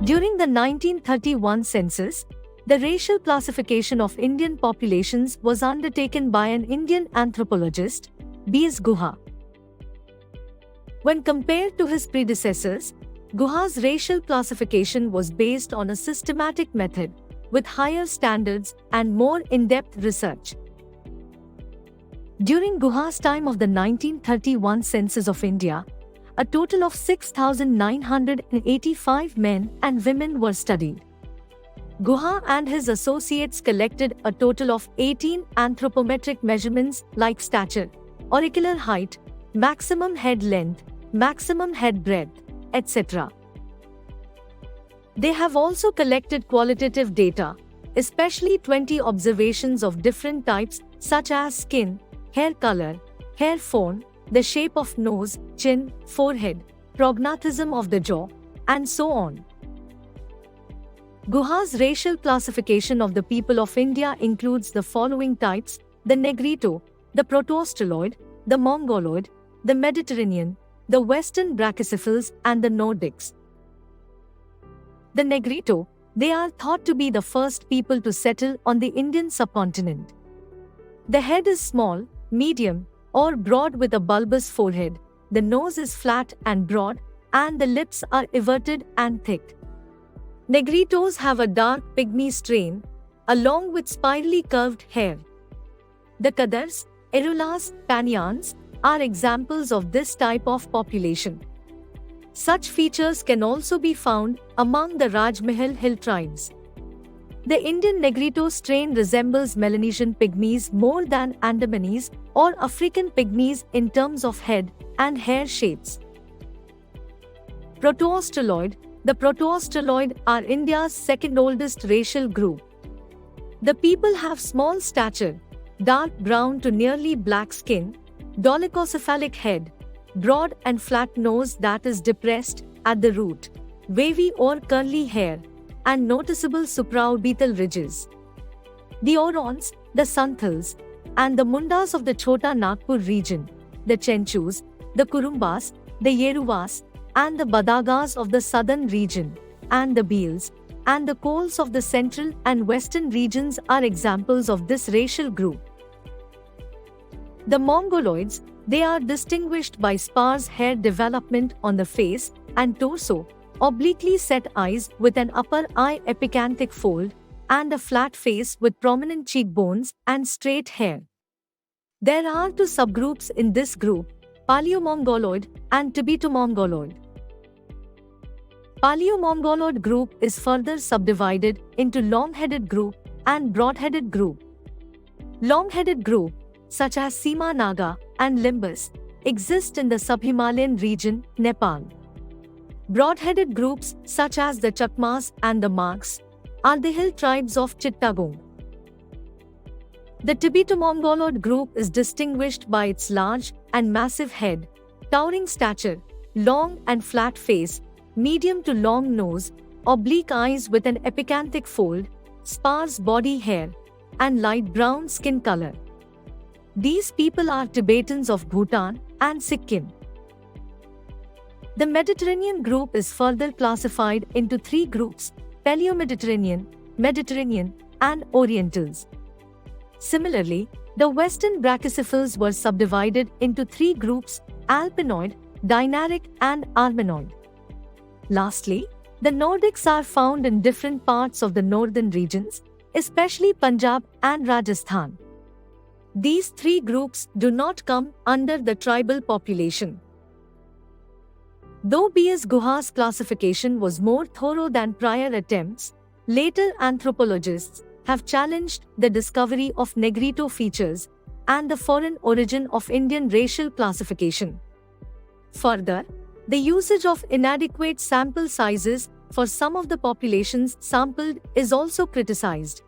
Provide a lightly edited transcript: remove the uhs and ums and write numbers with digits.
During the 1931 census, the racial classification of Indian populations was undertaken by an Indian anthropologist, B.S. Guha. When compared to his predecessors, Guha's racial classification was based on a systematic method, with higher standards and more in-depth research. During Guha's time of the 1931 census of India, a total of 6,985 men and women were studied. Guha and his associates collected a total of 18 anthropometric measurements like stature, auricular height, maximum head length, maximum head breadth, etc. They have also collected qualitative data, especially 20 observations of different types such as skin, hair color, hair form, the shape of nose, chin, forehead, prognathism of the jaw, and so on. Guha's racial classification of the people of India includes the following types: the Negrito, the Proto-Australoid, the Mongoloid, the Mediterranean, the Western Brachycephals, and the Nordics. The Negrito, they are thought to be the first people to settle on the Indian subcontinent. The head is small, medium, or broad with a bulbous forehead, the nose is flat and broad, and the lips are everted and thick. Negritos have a dark pygmy strain, along with spirally curved hair. The Kadars, Erulas, Panyans are examples of this type of population. Such features can also be found among the Rajmahal hill tribes. The Indian Negrito strain resembles Melanesian pygmies more than Andamanese or African pygmies in terms of head and hair shapes. Proto-Australoid, the Proto-Australoid are India's second oldest racial group. The people have small stature, dark brown to nearly black skin, dolichocephalic head, broad and flat nose that is depressed at the root, wavy or curly hair, and noticeable supraorbital ridges. The Orons, the Santhals, and the Mundas of the Chota Nagpur region, the Chenchus, the Kurumbas, the Yeruvas, and the Badagas of the southern region, and the Bhils, and the Kols of the central and western regions are examples of this racial group. The Mongoloids, they are distinguished by sparse hair development on the face and torso, obliquely set eyes with an upper eye epicanthic fold, and a flat face with prominent cheekbones and straight hair. There are two subgroups in this group, Paleomongoloid and Tibeto-Mongoloid. Paleomongoloid group is further subdivided into long-headed group and broad-headed group. Long-headed group, such as Sima Naga and Limbus, exist in the sub-Himalayan region, Nepal. Broad-headed groups, such as the Chakmas and the Marks, are the hill tribes of Chittagong. The Tibeto-Mongoloid group is distinguished by its large and massive head, towering stature, long and flat face, medium to long nose, oblique eyes with an epicanthic fold, sparse body hair, and light brown skin color. These people are Tibetans of Bhutan and Sikkim. The Mediterranean group is further classified into three groups: Paleo-Mediterranean, Mediterranean, and Orientals. Similarly, the Western Brachycephals were subdivided into three groups: Alpinoid, Dinaric, and Armenoid. Lastly, the Nordics are found in different parts of the northern regions, especially Punjab and Rajasthan. These three groups do not come under the tribal population. Though B.S. Guha's classification was more thorough than prior attempts, later anthropologists have challenged the discovery of Negrito features and the foreign origin of Indian racial classification. Further, the usage of inadequate sample sizes for some of the populations sampled is also criticized.